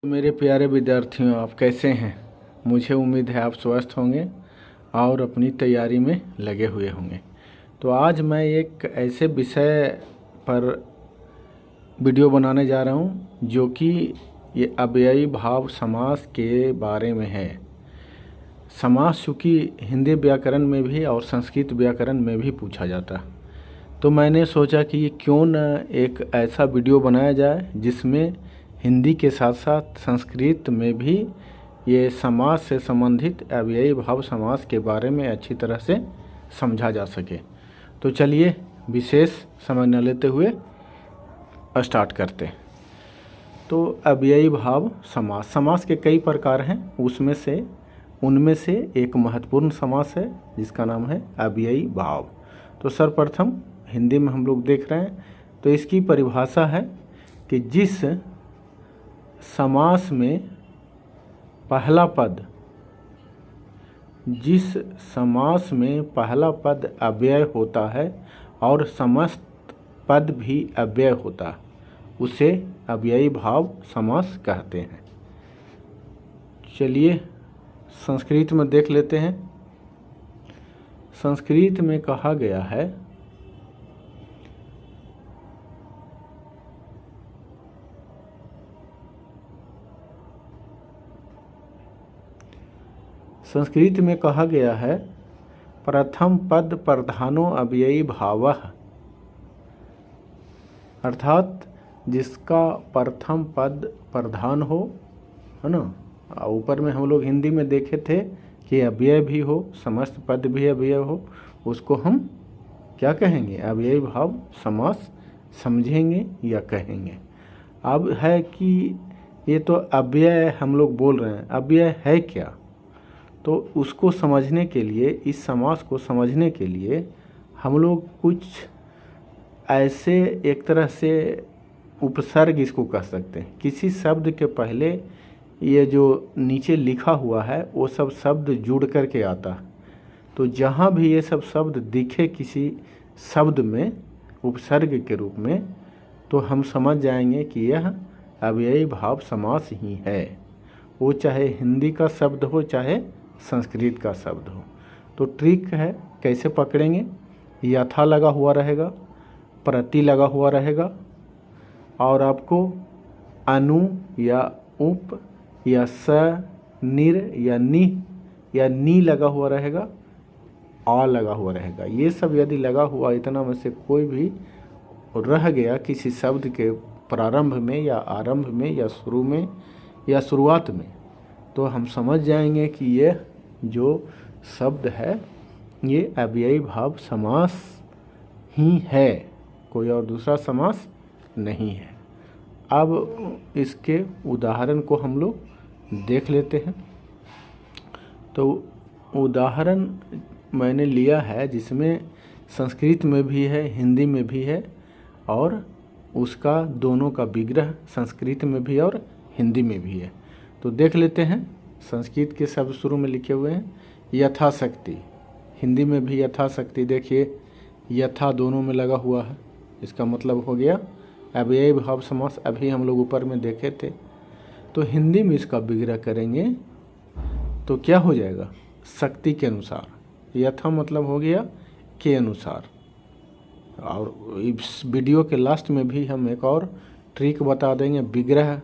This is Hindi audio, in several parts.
मेरे प्यारे विद्यार्थियों, आप कैसे हैं? मुझे उम्मीद है आप स्वस्थ होंगे और अपनी तैयारी में लगे हुए होंगे। तो आज मैं एक ऐसे विषय पर वीडियो बनाने जा रहा हूं जो कि ये अव्ययी भाव समास के बारे में है। समास चूँकि हिंदी व्याकरण में भी और संस्कृत व्याकरण में भी पूछा जाता, तो मैंने सोचा कि क्यों न एक ऐसा वीडियो बनाया जाए जिसमें हिंदी के साथ साथ संस्कृत में भी ये समास से संबंधित अव्ययी भाव समास के बारे में अच्छी तरह से समझा जा सके। तो चलिए विशेष समय न लेते हुए स्टार्ट करते हैं। तो अव्ययी भाव समास के कई प्रकार हैं, उनमें से एक महत्वपूर्ण समास है जिसका नाम है अव्ययी भाव। तो सर्वप्रथम हिंदी में हम लोग देख रहे हैं, तो इसकी परिभाषा है कि जिस समास में पहला पद अव्यय होता है और समस्त पद भी अव्यय होता है, उसे अव्ययी भाव समास कहते हैं। चलिए संस्कृत में देख लेते हैं। संस्कृत में कहा गया है प्रथम पद प्रधानो अव्ययी भावः, अर्थात जिसका प्रथम पद प्रधान हो, है ना। ऊपर में हम लोग हिंदी में देखे थे कि अव्यय भी हो, समस्त पद भी अव्यय हो, उसको हम क्या कहेंगे? अव्ययी भाव समास समझेंगे या कहेंगे। अब है कि ये तो अव्यय हम लोग बोल रहे हैं, अव्यय है क्या? तो उसको समझने के लिए, इस समास को समझने के लिए हम लोग कुछ ऐसे एक तरह से उपसर्ग इसको कह सकते हैं। किसी शब्द के पहले ये जो नीचे लिखा हुआ है वो सब शब्द जुड़ कर के आता है। तो जहाँ भी ये सब शब्द दिखे किसी शब्द में उपसर्ग के रूप में, तो हम समझ जाएंगे कि यह अव्ययी भाव समास ही है। वो चाहे हिंदी का शब्द हो चाहे संस्कृत का शब्द हो। तो ट्रिक है, कैसे पकड़ेंगे? यथा लगा हुआ रहेगा, प्रति लगा हुआ रहेगा, और आपको अनु या उप या स, निर या नि या नी लगा हुआ रहेगा, आ लगा हुआ रहेगा। ये सब यदि लगा हुआ, इतना में से कोई भी रह गया किसी शब्द के प्रारंभ में या आरंभ में या शुरू में या शुरुआत में, तो हम समझ जाएंगे कि यह जो शब्द है ये अव्ययी भाव समास ही है, कोई और दूसरा समास नहीं है। अब इसके उदाहरण को हम लोग देख लेते हैं। तो उदाहरण मैंने लिया है जिसमें संस्कृत में भी है, हिंदी में भी है, और उसका दोनों का विग्रह संस्कृत में भी और हिंदी में भी है। तो देख लेते हैं। संस्कृत के शब्द शुरू में लिखे हुए हैं यथाशक्ति, हिंदी में भी यथाशक्ति। देखिए यथा दोनों में लगा हुआ है, इसका मतलब हो गया अव्ययी भाव समास। अभी हम लोग ऊपर में देखे थे। तो हिंदी में इसका विग्रह करेंगे तो क्या हो जाएगा? शक्ति के अनुसार। यथा मतलब हो गया के अनुसार। और इस वीडियो के लास्ट में भी हम एक और ट्रिक बता देंगे, विग्रह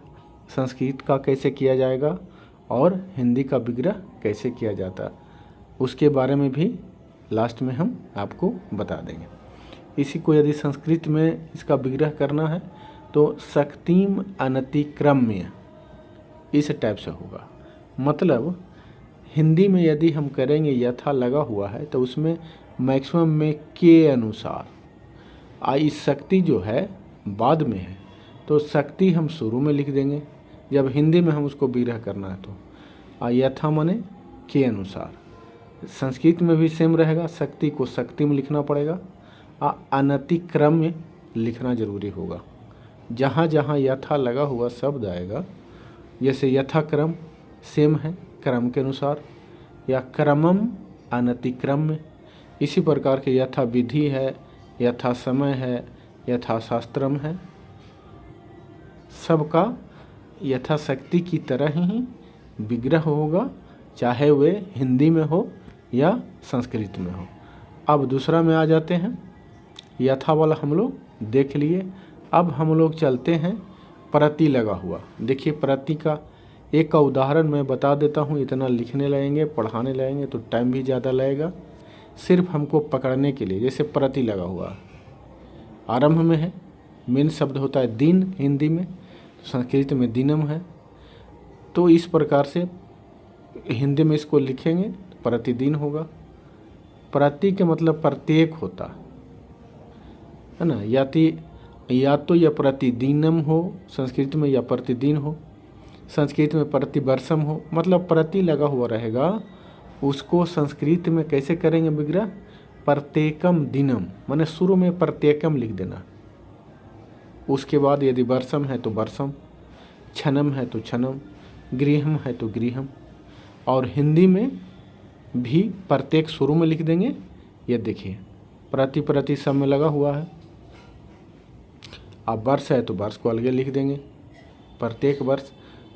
संस्कृत का कैसे किया जाएगा और हिंदी का विग्रह कैसे किया जाता, उसके बारे में भी लास्ट में हम आपको बता देंगे। इसी को यदि संस्कृत में इसका विग्रह करना है तो शक्तिम अनतिक्रम्य, इस टाइप से होगा। मतलब हिंदी में यदि हम करेंगे यथा लगा हुआ है तो उसमें मैक्सिमम में के अनुसार, इस शक्ति जो है बाद में है, तो शक्ति हम शुरू में लिख देंगे। जब हिंदी में हम उसको विग्रह करना है तो यथा माने के अनुसार। संस्कृत में भी सेम रहेगा, शक्ति को शक्ति में लिखना पड़ेगा, अनतिक्रम में लिखना जरूरी होगा। जहाँ जहाँ यथा लगा हुआ शब्द आएगा, जैसे यथाक्रम सेम है क्रम के अनुसार, या क्रमम अनतिक्रम में। इसी प्रकार के यथा विधि है, यथा समय है, यथा शास्त्रम है। सबका यथाशक्ति की तरह ही विग्रह होगा, चाहे वे हिंदी में हो या संस्कृत में हो। अब दूसरा में आ जाते हैं। यथा वाला हम लोग देख लिए। अब हम लोग चलते हैं प्रति लगा हुआ। देखिए प्रति का एक का उदाहरण मैं बता देता हूँ। इतना लिखने लगेंगे, पढ़ाने लगेंगे तो टाइम भी ज़्यादा लगेगा। सिर्फ हमको पकड़ने के लिए, जैसे प्रति लगा हुआ आरंभ में है, मेन शब्द होता है दिन हिंदी में, संस्कृत में दिनम है। तो इस प्रकार से हिंदी में इसको लिखेंगे तो प्रतिदिन होगा। प्रति के मतलब प्रत्येक होता है ना, या तो यह प्रतिदिनम हो संस्कृत में, या प्रतिदिन हो संस्कृत में, प्रतिवर्षम हो, मतलब प्रति लगा हुआ रहेगा। उसको संस्कृत में कैसे करेंगे विग्रह? प्रत्येकम दिनम, माने शुरू में प्रत्येकम लिख देना। उसके बाद यदि वर्षम है तो वर्षम, क्षणम है तो क्षणम, गृहम है तो गृहम। और हिंदी में भी प्रत्येक शुरू में लिख देंगे। ये देखिए प्रति सब में लगा हुआ है। अब वर्ष है तो वर्ष को अलग लिख देंगे, प्रत्येक वर्ष।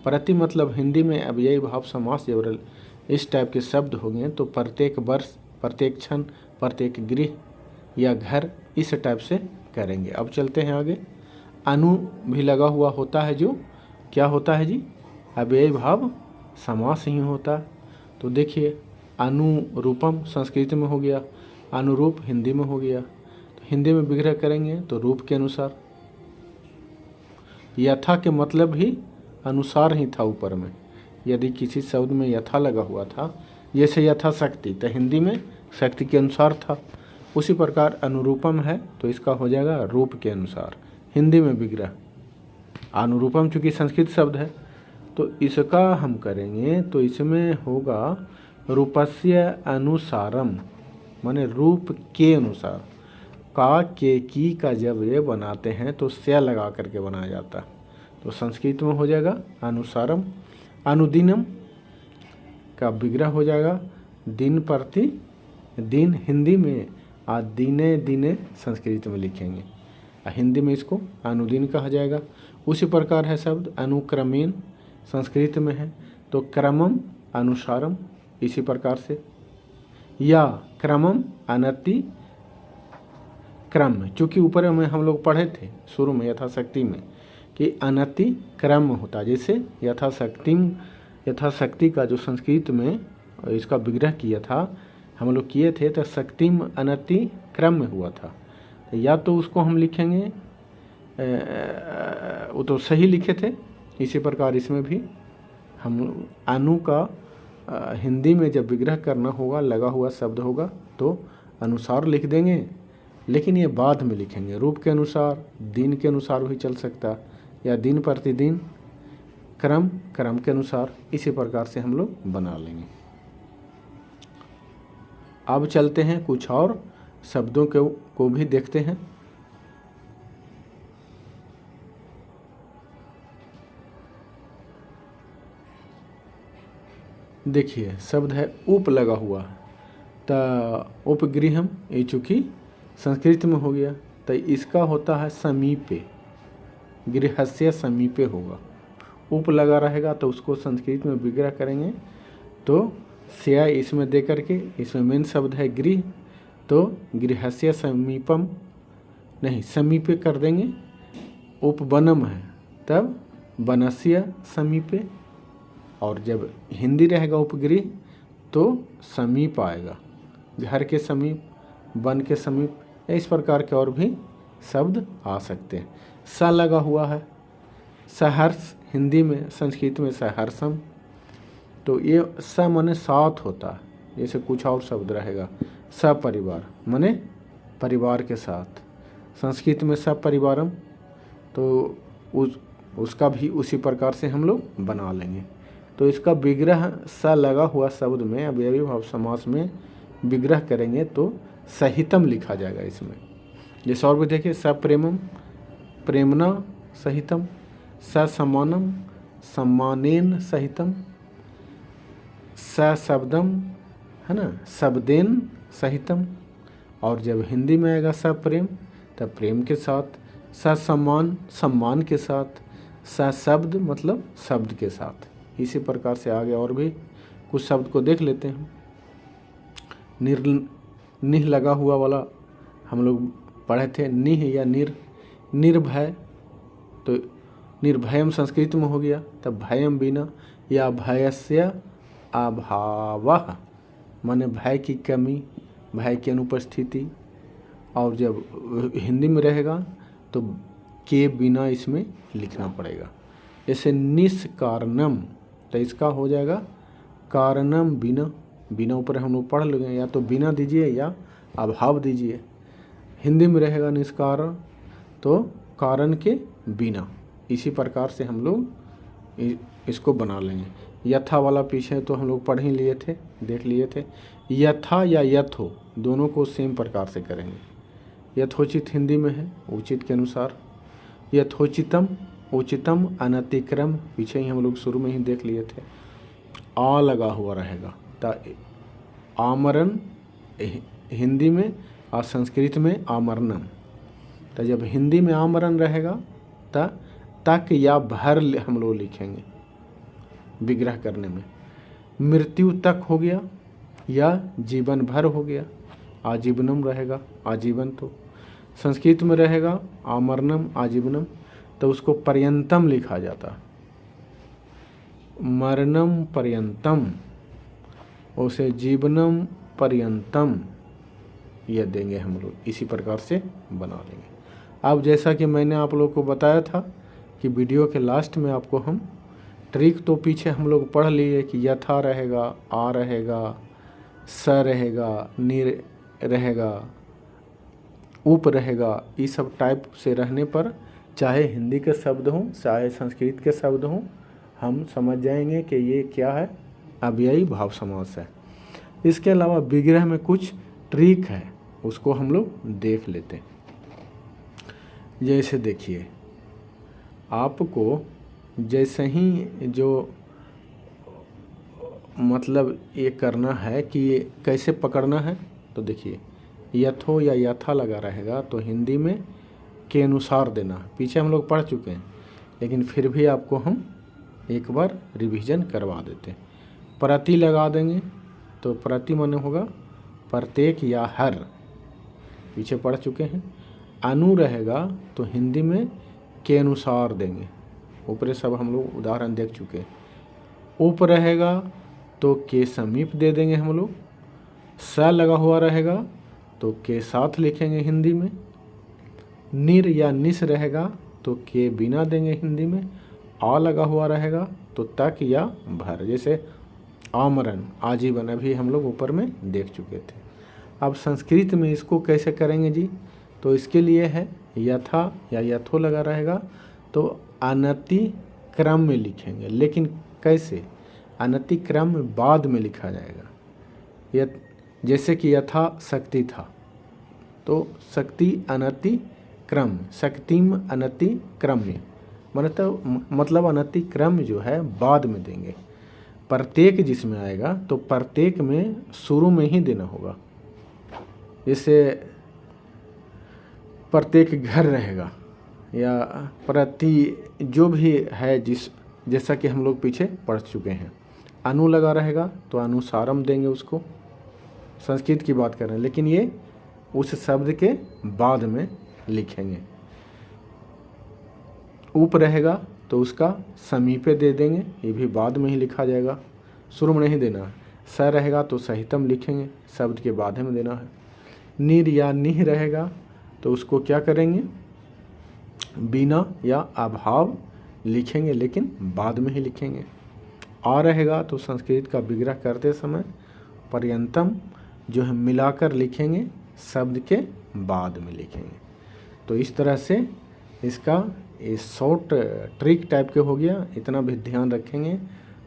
प्रति मतलब हिंदी में अब यही भाव समास जब इस टाइप के शब्द होंगे तो प्रत्येक वर्ष, प्रत्येक क्षण, प्रत्येक गृह या घर, इस टाइप से करेंगे। अब चलते हैं आगे। अनु भी लगा हुआ होता है, जो क्या होता है जी? अब यही भाव समास ही होता है। तो देखिए अनुरूपम संस्कृत में हो गया, अनुरूप हिंदी में हो गया। तो हिंदी में विग्रह करेंगे तो रूप के अनुसार। यथा के मतलब ही अनुसार ही था ऊपर में। यदि किसी शब्द में यथा लगा हुआ था, जैसे यथाशक्ति, तो हिंदी में शक्ति के अनुसार था। उसी प्रकार अनुरूपम है तो इसका हो जाएगा रूप के अनुसार, हिंदी में विग्रह। अनुरूपम चूँकि संस्कृत शब्द है तो इसका हम करेंगे तो इसमें होगा रूपस्य अनुसारम, माने रूप के अनुसार। का के की का जब ये बनाते हैं तो से लगा करके बनाया जाता है। तो संस्कृत में हो जाएगा अनुसारम। अनुदिनम का विग्रह हो जाएगा दिन प्रति दिन हिंदी में, आ दिने दिने संस्कृत में लिखेंगे। हिंदी में इसको अनुदिन कहा जाएगा। उसी प्रकार है शब्द अनुक्रमेण, संस्कृत में है तो क्रमम अनुसारम, इसी प्रकार से। या क्रमम अनति क्रम, चूँकि ऊपर में हम लोग पढ़े थे शुरू में यथाशक्ति में कि अनति क्रम होता है। जैसे यथाशक्ति का जो संस्कृत में इसका विग्रह किया था हम लोग किए थे, तो शक्तिम अनति क्रम में हुआ था। या तो उसको हम लिखेंगे, वो तो सही लिखे थे। इसी प्रकार इसमें भी हम अनु का हिंदी में जब विग्रह करना होगा, लगा हुआ शब्द होगा तो अनुसार लिख देंगे, लेकिन ये बाद में लिखेंगे। रूप के अनुसार, दिन के अनुसार भी चल सकता, या दिन प्रतिदिन, क्रम के अनुसार, इसी प्रकार से हम लोग बना लेंगे। अब चलते हैं कुछ और शब्दों को भी देखते हैं। देखिए शब्द है उप लगा हुआ, तो उपगृहम, ये चूँकि संस्कृत में हो गया तो इसका होता है समीपे, गृहस्य समीपे होगा। उप लगा रहेगा तो उसको संस्कृत में विग्रह करेंगे तो स्या इसमें दे करके, इसमें मेन शब्द है गृह, तो गृहस्य समीपम नहीं समीपे कर देंगे। उपवनम है तब वनस्य समीपे, और जब हिंदी रहेगा उपगृह तो समीप आएगा, घर के समीप, वन के समीप। इस प्रकार के और भी शब्द आ सकते हैं। स लगा हुआ है, सहर्ष हिंदी में, संस्कृत में सहर्षम, तो ये स माने साथ होता है। जैसे कुछ और शब्द रहेगा सपरिवार, माने परिवार के साथ, संस्कृत में सपरिवारम, तो उसका भी उसी प्रकार से हम लोग बना लेंगे। तो इसका विग्रह स लगा हुआ शब्द में अब ये भाव समास में विग्रह करेंगे तो सहितम लिखा जाएगा इसमें। जैसे और भी देखिए सप्रेमम, प्रेमना सहितम, ससमानम, सम्मानेन सहितम, सशब्दम है ना, शब्देन सहितम। और जब हिंदी में आएगा सप्रेम तब प्रेम के साथ, ससम्मान सम्मान के साथ, शब्द मतलब शब्द के साथ। इसी प्रकार से आगे और भी कुछ शब्द को देख लेते हैं। निह लगा हुआ वाला हम लोग पढ़े थे, निह या निर्भय, तो निर्भयम संस्कृत में हो गया, तब भयम बिना या भयस्य अभावः, माने भय की कमी, भय की अनुपस्थिति। और जब हिंदी में रहेगा तो के बिना इसमें लिखना पड़ेगा। जैसे निष्कारणम, तो इसका हो जाएगा कारणम बिना, बिना ऊपर हम लोग पढ़ लेंगे, या तो बिना दीजिए या अभाव दीजिए। हिंदी में रहेगा निष्कारण, तो कारण के बिना। इसी प्रकार से हम लोग इसको बना लेंगे। यथा वाला पीछे तो हम लोग पढ़ ही लिए थे, देख लिए थे। यथा या यथो दोनों को सेम प्रकार से करेंगे। यथोचित हिंदी में है, उचित के अनुसार। यथोचितम, उचितम अनतिक्रम, पीछे ही हम लोग शुरू में ही देख लिए थे। आ लगा हुआ रहेगा, आमरण हिंदी में और संस्कृत में आमरणम। तो जब हिंदी में आमरण रहेगा तक या भर हम लोग लिखेंगे विग्रह करने में। मृत्यु तक हो गया या जीवन भर हो गया, आजीवनम रहेगा, आजीवन। तो संस्कृत में रहेगा आमरणम आजीवनम, तो उसको पर्यंतम लिखा जाता, मरणम पर्यंतम, उसे जीवनम पर्यंतम, यह देंगे हम लोग। इसी प्रकार से बना लेंगे। अब जैसा कि मैंने आप लोग को बताया था कि वीडियो के लास्ट में आपको हम ट्रिक, तो पीछे हम लोग पढ़ लिए कि यथा रहेगा, आ रहेगा, स रहेगा, निर रहेगा, उप रहेगा। इस सब टाइप से रहने पर चाहे हिंदी के शब्द हों चाहे संस्कृत के शब्द हों, हम समझ जाएंगे कि ये क्या है, अव्ययी भाव समास है। इसके अलावा विग्रह में कुछ ट्रिक है, उसको हम लोग देख लेते हैं। जैसे देखिए, आपको जैसे ही जो मतलब ये करना है कि ये कैसे पकड़ना है, तो देखिए यथो या यथा लगा रहेगा तो हिंदी में के अनुसार देना। पीछे हम लोग पढ़ चुके हैं, लेकिन फिर भी आपको हम एक बार रिवीजन करवा देते हैं। प्रति लगा देंगे तो प्रति माने होगा प्रत्येक या हर, पीछे पढ़ चुके हैं। अनु रहेगा तो हिंदी में के अनुसार देंगे, ऊपर सब हम लोग उदाहरण देख चुके हैं। उप रहेगा तो के समीप दे देंगे हम लोग। स लगा हुआ रहेगा तो के साथ लिखेंगे हिंदी में। निर या निस रहेगा तो के बिना देंगे हिंदी में। आ लगा हुआ रहेगा तो तक या भर, जैसे आमरण, आजीवन, अभी हम लोग ऊपर में देख चुके थे। अब संस्कृत में इसको कैसे करेंगे जी, तो इसके लिए है यथा या यथो लगा रहेगा तो अनति क्रम में लिखेंगे। लेकिन कैसे, अनति क्रम में बाद में लिखा जाएगा। जैसे कि यथा शक्ति था तो शक्ति अनति क्रम, शक्तिम अनति क्रम में, मतलब अनति क्रम जो है बाद में देंगे। प्रत्येक जिसमें आएगा तो प्रत्येक में शुरू में ही देना होगा। जैसे प्रत्येक घर रहेगा या प्रति जो भी है, जैसा कि हम लोग पीछे पढ़ चुके हैं। अनु लगा रहेगा तो अनुसारम देंगे उसको, संस्कृत की बात कर रहे हैं, लेकिन ये उस शब्द के बाद में लिखेंगे। उप रहेगा तो उसका समीपे दे देंगे, ये भी बाद में ही लिखा जाएगा, शुरू में नहीं देना है। स रहेगा तो सहितम लिखेंगे, शब्द के बाद में देना है। निर या निह रहेगा तो उसको क्या करेंगे, बिना या अभाव लिखेंगे, लेकिन बाद में ही लिखेंगे। आ रहेगा तो संस्कृत का विग्रह करते समय पर्यंतम जो है मिलाकर लिखेंगे, शब्द के बाद में लिखेंगे। तो इस तरह से इसका ये शॉर्ट ट्रिक टाइप के हो गया। इतना भी ध्यान रखेंगे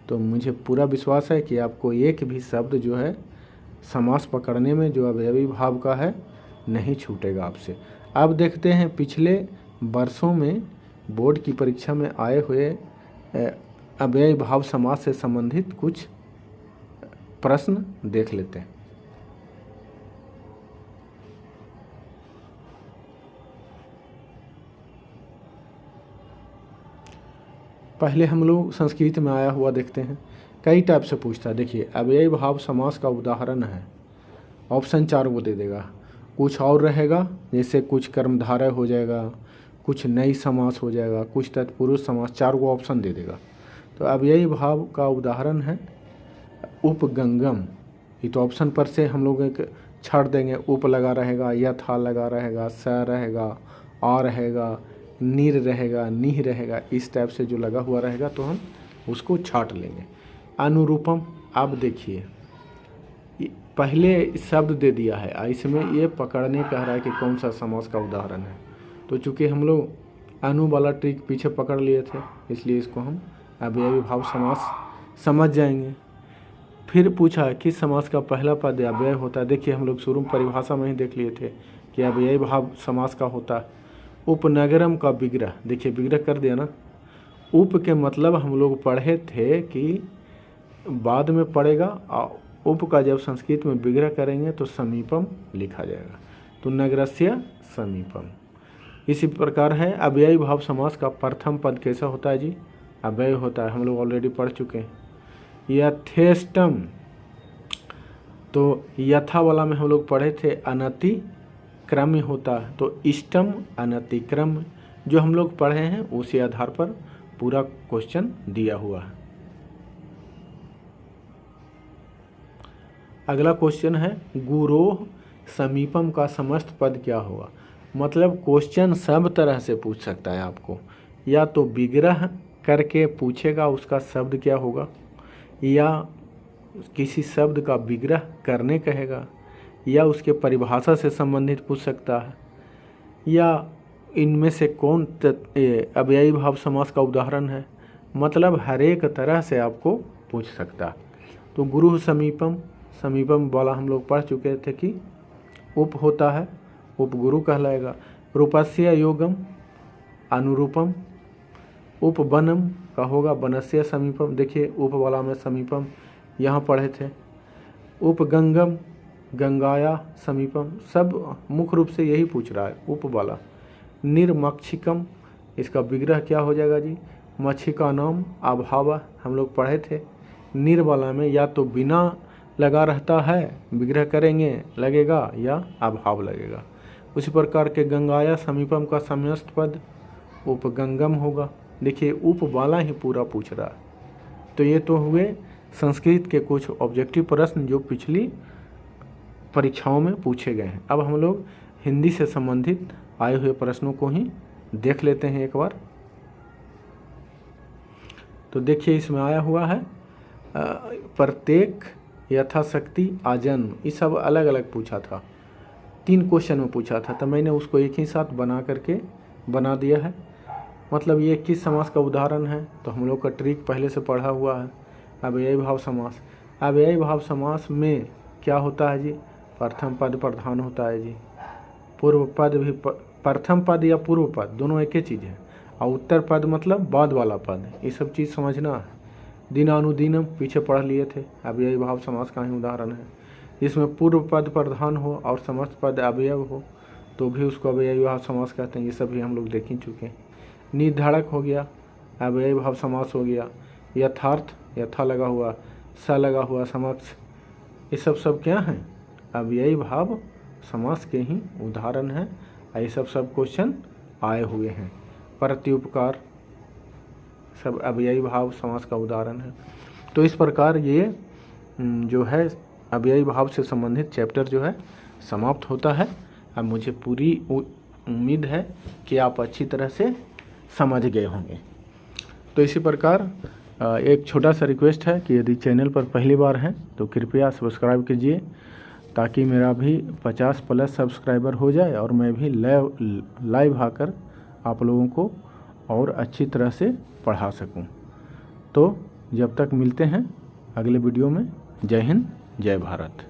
तो मुझे पूरा विश्वास है कि आपको एक भी शब्द जो है समास पकड़ने में जो अवयवी भाव का है नहीं छूटेगा आपसे। अब देखते हैं पिछले वर्षों में बोर्ड की परीक्षा में आए हुए अव्ययी भाव समास से संबंधित कुछ प्रश्न देख लेते हैं। पहले हम लोग संस्कृत में आया हुआ देखते हैं, कई टाइप से पूछता है। देखिए अव्ययी भाव समास का उदाहरण है, ऑप्शन 4 वो दे देगा। कुछ और रहेगा, जैसे कुछ कर्मधारय हो जाएगा, कुछ नई समास हो जाएगा, कुछ तत्पुरुष समास, 4 गो ऑप्शन दे देगा। तो अव्ययी भाव का उदाहरण है उपगंगम। ये तो ऑप्शन पर से हम लोग एक छाड़ देंगे, उप लगा रहेगा, यथा लगा रहेगा, स रहेगा, आ रहेगा, नीर रहेगा, नीह रहेगा, इस टाइप से जो लगा हुआ रहेगा तो हम उसको छाट लेंगे। अनुरूपम, अब देखिए पहले शब्द दे दिया है, इसमें ये पकड़ने कह रहा है कि कौन सा समास का उदाहरण है। तो चूँकि हम लोग अनु वाला ट्रिक पीछे पकड़ लिए थे, इसलिए इसको हम अव्ययी भाव समास समझ जाएंगे। फिर पूछा किस समास का पहला पद अव्यय होता है। देखिए हम लोग शुरू परिभाषा में ही देख लिए थे कि अव्ययी भाव समास का होता है उपनगरम का विग्रह। देखिए विग्रह कर दिया ना। उप के मतलब हम लोग पढ़े थे कि बाद में पड़ेगा, उप का जब संस्कृत में विग्रह करेंगे तो समीपम लिखा जाएगा, तो नगरस्य समीपम। इसी प्रकार है अव्ययी भाव समास का प्रथम पद कैसा होता है जी, अव्यय होता है, हम लोग ऑलरेडी पढ़ चुके हैं। यथेष्टम, तो यथा वाला में हम लोग पढ़े थे अनति क्रम होता है, तो इष्टम अनतिक्रम जो हम लोग पढ़े हैं उसी आधार पर पूरा क्वेश्चन दिया हुआ है। अगला क्वेश्चन है गुरोह समीपम का समस्त पद क्या होगा। मतलब क्वेश्चन सब तरह से पूछ सकता है आपको, या तो विग्रह करके पूछेगा उसका शब्द क्या होगा, या किसी शब्द का विग्रह करने कहेगा, या उसके परिभाषा से संबंधित पूछ सकता है, या इनमें से कौन अव्ययी भाव समास का उदाहरण है। मतलब हर एक तरह से आपको पूछ सकता है। तो गुरु समीपम, समीपम वाला हम लोग पढ़ चुके थे कि उप होता है, उपगुरु कहलाएगा। रूपस्य योगम अनुरूपम, उपवनम का होगा वनस्य समीपम। देखिए उप वाला में समीपम यहाँ पढ़े थे। उपगंगम गंगाया समीपम, सब मुख्य रूप से यही पूछ रहा है उप वाला। निर्मक्षिकम, इसका विग्रह क्या हो जाएगा जी, मच्छी का नाम अभाव, हम लोग पढ़े थे। निर वाला में या तो बिना लगा रहता है विग्रह करेंगे लगेगा, या अभाव लगेगा। उसी प्रकार के गंगाया समीपम का समस्त पद उपगंगम होगा। देखिए उप वाला ही पूरा पूछ रहा है। तो ये तो हुए संस्कृत के कुछ ऑब्जेक्टिव प्रश्न जो पिछली परीक्षाओं में पूछे गए हैं। अब हम लोग हिंदी से संबंधित आए हुए प्रश्नों को ही देख लेते हैं एक बार। तो देखिए इसमें आया हुआ है प्रत्येक यथाशक्ति आजन्म, ये सब अलग अलग पूछा था, 3 क्वेश्चन में पूछा था, तो मैंने उसको एक ही साथ बना करके बना दिया है। मतलब ये किस समास का उदाहरण है, तो हम लोग का ट्रिक पहले से पढ़ा हुआ है। अव्ययी भाव समास, अव्ययी भाव समास में क्या होता है जी, प्रथम पद प्रधान होता है जी, पूर्व पद भी, प्रथम पद या पूर्व पद दोनों एक ही चीज़ है, और उत्तर पद मतलब बाद वाला पद, ये सब चीज़ समझना है। दिनानुदिनम पीछे पढ़ लिए थे, अव्ययी भाव समास का ही उदाहरण है। इसमें पूर्व पद प्रधान हो और समस्त पद अवयव हो तो भी उसको अव्ययी भाव समास कहते हैं। ये सब भी हम लोग देख ही चुके हैं। निर्धारक हो गया, अव्ययी भाव समास हो गया। यथार्थ, यथा लगा हुआ, स लगा हुआ, समक्ष, ये सब क्या हैं, अव्ययी भाव समास के ही उदाहरण हैं। ये सब क्वेश्चन आए हुए हैं। प्रत्युपकार सब अव्ययी भाव समास का उदाहरण है। तो इस प्रकार ये जो है अव्ययी भाव से संबंधित चैप्टर जो है समाप्त होता है। अब मुझे पूरी उम्मीद है कि आप अच्छी तरह से समझ गए होंगे। तो इसी प्रकार एक छोटा सा रिक्वेस्ट है कि यदि चैनल पर पहली बार हैं तो कृपया सब्सक्राइब कीजिए, ताकि मेरा भी 50+ सब्सक्राइबर हो जाए और मैं भी लाइव आकर आप लोगों को और अच्छी तरह से पढ़ा सकूं। तो जब तक मिलते हैं अगले वीडियो में, जय हिंद जय भारत।